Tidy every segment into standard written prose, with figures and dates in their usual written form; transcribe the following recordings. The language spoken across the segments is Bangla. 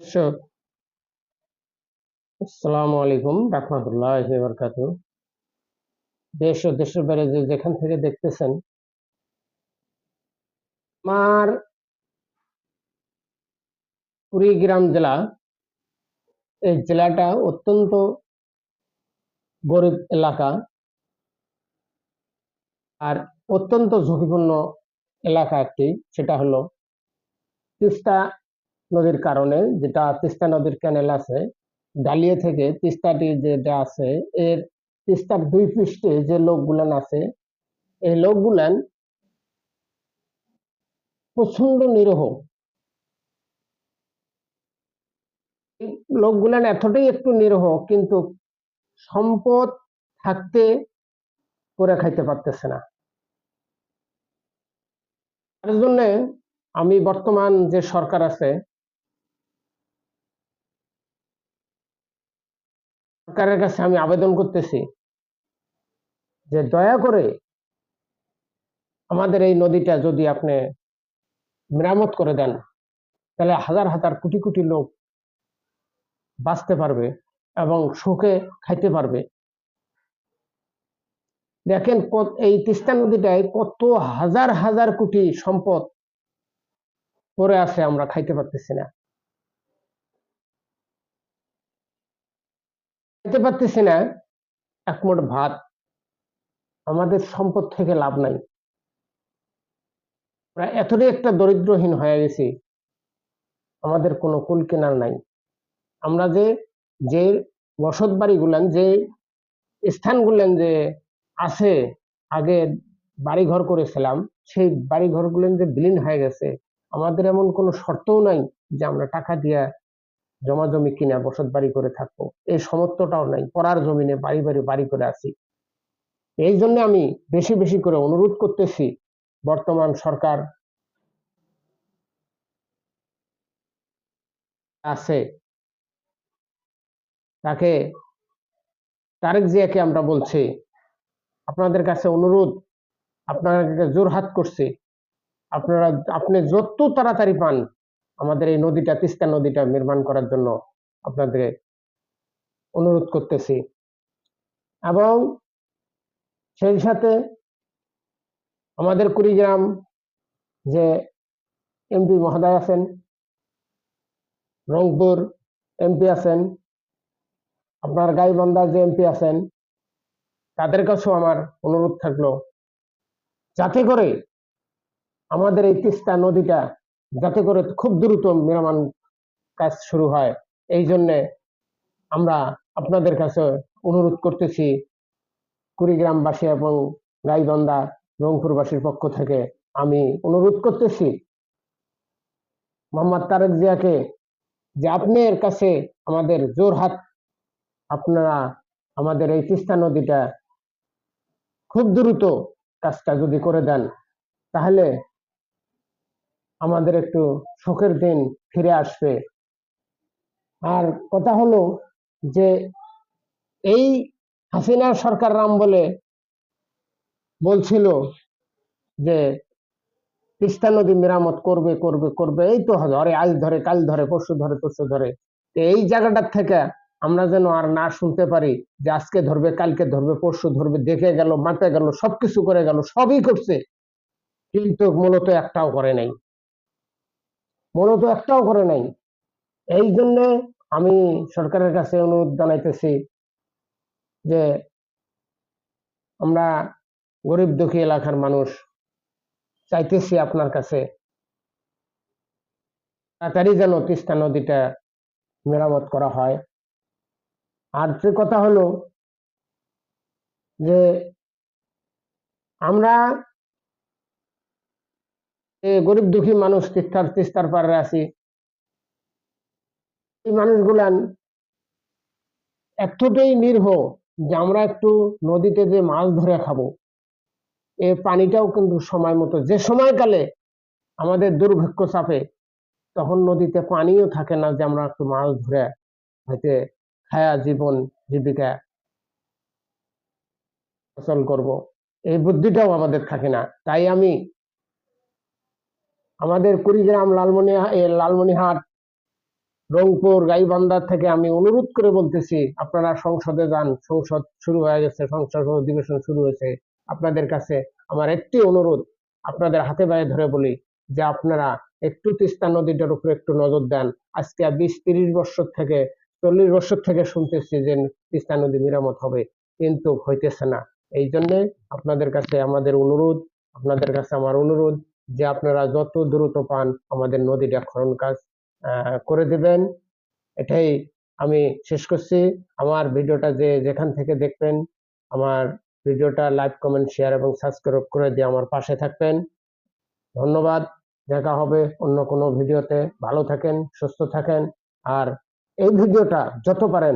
দর্শক, আসসালামু আলাইকুম রাহমাতুল্লাহি ওয়া বারাকাতুহু। দেশ ও দেশের বাইরে যেখান থেকে দেখতেছেন, আমার কুড়িগ্রাম জেলা, এই জেলাটা অত্যন্ত গরিব এলাকা আর অত্যন্ত ঝুঁকিপূর্ণ এলাকা একটি। সেটা হলো তিস্তা নদীর কারণে, যেটা তিস্তা নদীর ক্যানেল আছে ডালিয়া থেকে তিস্তাটি যেটা আছে, এর তিস্তার দুই পৃষ্ঠে যে লোকগুলান আছে, এই লোকগুলান প্রচন্ড নিরীহ। লোকগুলান এতটাই একটু নিরীহ, কিন্তু সম্পদ থাকতে করে খাইতে পারতেছে না। তার জন্য আমি বর্তমান যে সরকার আছে, সরকারের কাছে আমি আবেদন করতেছি যে দয়া করে আমাদের এই নদীটা যদি আপনি মেরামত করে দেন, তাহলে হাজার হাজার কোটি কোটি লোক বাঁচতে পারবে এবং সুখে খাইতে পারবে। দেখেন, এই তিস্তা নদীটায় কত হাজার হাজার কোটি সম্পদ পড়ে আছে, আমরা খাইতে পারতেছি না। খাইতে পারতেছি না এক মুঠ ভাত। আমাদের সম্পদ থেকে লাভ নাই। আমরা এতটাই একটা দরিদ্রহীন হয়ে গেছি, আমাদের কোনো কুল কেনার নাই। আমরা যে যে বসত বাড়ি গুলান, যে স্থানগুলান যে আছে, আগে বাড়ি ঘর করেছিলাম, সেই বাড়ি ঘর গুলেন যে বিলীন হয়ে গেছে। আমাদের এমন কোনো শর্তও নাই যে আমরা টাকা দিয়া জমা জমি কিনা বসত বাড়ি করে থাকবো, এই সমর্থটাও নাই। পড়ার জমিনে বাড়ি বাড়ি বাড়ি করে আছি। এই জন্য আমি বেশি বেশি করে অনুরোধ করতেছি, বর্তমান সরকার আছে তাকে, তারেক জিয়াকে আমরা বলছি, আপনাদের কাছে অনুরোধ, আপনাদেরকে জোরহাত করছি, আপনারা আপনি যত তাড়াতাড়ি পান আমাদের এই নদীটা, তিস্তা নদীটা নির্মাণ করার জন্য আপনাদের অনুরোধ করতেছি। এবং সেই সাথে আমাদের কুড়িগ্রাম যে এমপি মহোদয় আছেন, রংপুর এমপি আছেন, আপনার গাইবান্ধা যে এমপি আছেন, তাদের কাছেও আমার অনুরোধ থাকলো, যাতে করে আমাদের এই তিস্তা নদীটা যাতে করে খুব দ্রুত মেরামত কাজ শুরু হয়। এই জন্যে আমরা আপনাদের কাছে অনুরোধ করতেছি, কুড়িগ্রামবাসী এবং গাইবান্ধা রংপুরবাসীর পক্ষ থেকে আমি অনুরোধ করতেছি মোহাম্মদ তারেক জিয়াকে, যে আপনার কাছে আমাদের জোরহাত, আপনারা আমাদের এই তিস্তা নদীটা খুব দ্রুত কাজটা যদি করে দেন, তাহলে আমাদের একটু সুখের দিন ফিরে আসবে। আর কথা হলো যে এই হাসিনা সরকার রাম বলে বলছিল যে তিস্তা নদী মেরামত করবে করবে করবে, এই তো ধরে আজ ধরে কাল ধরে পরশু ধরে তরশু ধরে। এই জায়গাটার থেকে আমরা যেন আর না শুনতে পারি যে আজকে ধরবে, কালকে ধরবে, পরশু ধরবে, দেখে গেল, মাঠে গেল, সবকিছু করে গেল, সবই করছে, কিন্তু মূলত একটাও করে নাই, মূলত একটাও করে নাই। এই জন্য আমি সরকারের কাছে অনুরোধ জানাইতেছি যে আমরা গরিব দুঃখী এলাকার মানুষ চাইতেছি আপনার কাছে তাড়াতাড়ি যেন তিস্তা নদীটা মেরামত করা হয়। আর যে কথা হলো যে আমরা গরিব দুঃখী মানুষ তিস্তার পাড়ে আছি, এই মানুষগুলান এতটাই নির্ভ যে আমরা একটু নদীতে যে মাছ ধরে খাবো, এই পানিটাও কিন্তু সময় মতো, যে সময়কালে আমাদের দুর্ভিক্ষ চাপে, তখন নদীতে পানিও থাকে না যে আমরা একটু মাছ ধরে হয়তো খায়া জীবন জীবিকা ফসল করব, এই বুদ্ধিটাও আমাদের থাকে না। তাই আমি আমাদের কুড়িগ্রাম লালমনিহাট রংপুর গাইবান্ধা থেকে আমি অনুরোধ করে বলতেছি, আপনারা সংসদে যান, সংসদ শুরু হয়ে গেছে, সংসদ অধিবেশন শুরু হয়েছে। আপনাদের কাছে আমার একটি অনুরোধ, আপনাদের হাতে পায়ে ধরে বলি যে আপনারা একটু তিস্তা নদীটার উপরে একটু নজর দেন। আজকে 20-30 বছর থেকে 40 বছর থেকে শুনতেছি যে তিস্তা নদী মেরামত হবে, কিন্তু হইতেছে না। এই জন্যে আপনাদের কাছে আমাদের অনুরোধ, আপনাদের কাছে আমার অনুরোধ যে আপনারা যত দ্রুত পান আমাদের নদীটা খনন কাজ করে দিবেন। এটাই আমি শেষ করছি। আমার ভিডিওটা যে যেখান থেকে দেখবেন, আমার ভিডিওটা লাইক, কমেন্ট, শেয়ার এবং সাবস্ক্রাইব করে দিয়ে আমার পাশে থাকবেন। ধন্যবাদ। দেখা হবে অন্য কোনো ভিডিওতে। ভালো থাকেন, সুস্থ থাকেন। আর এই ভিডিওটা যত পারেন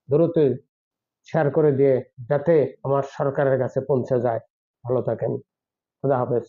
দ্রুত শেয়ার করে দিয়ে যাতে আমার সরকারের কাছে পৌঁছে যায়। ভালো থাকেন। খুদা হাফেজ।